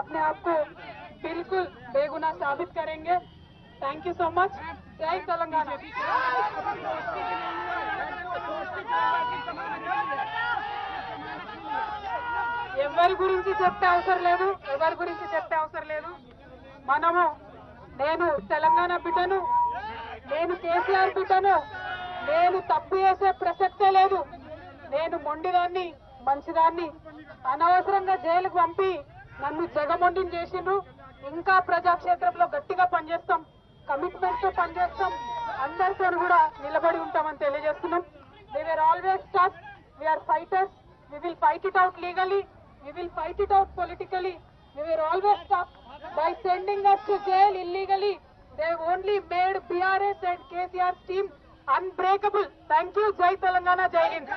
अपने आप को बिल्कुल बेगुनाह साबित करेंगे। Thank you so much. जय तेलंगाना। ఎవరి గురించి చెప్పే అవసరం లేదు, మనము నేను తెలంగాణ బిడ్డను, నేను కేసీఆర్ బిడ్డను, నేను తప్పు చేసే ప్రసక్తే లేదు. నేను మొండిదాన్ని, మంచిదాన్ని. అనవసరంగా జైలుకు పంపి నన్ను జగమొండిని చేసిండ్రు. ఇంకా ప్రజాక్షేత్రంలో గట్టిగా పనిచేస్తాం, కమిట్మెంట్ తో పనిచేస్తాం, అందరితో కూడా నిలబడి ఉంటామని తెలియజేస్తున్నాం. They were always tough. We are fighters. We will fight it out legally. We will fight it out politically. We were always tough. By sending us to jail illegally, they only made BRS and KCR's team unbreakable. Thank you. Jai Telangana, Jai Hind.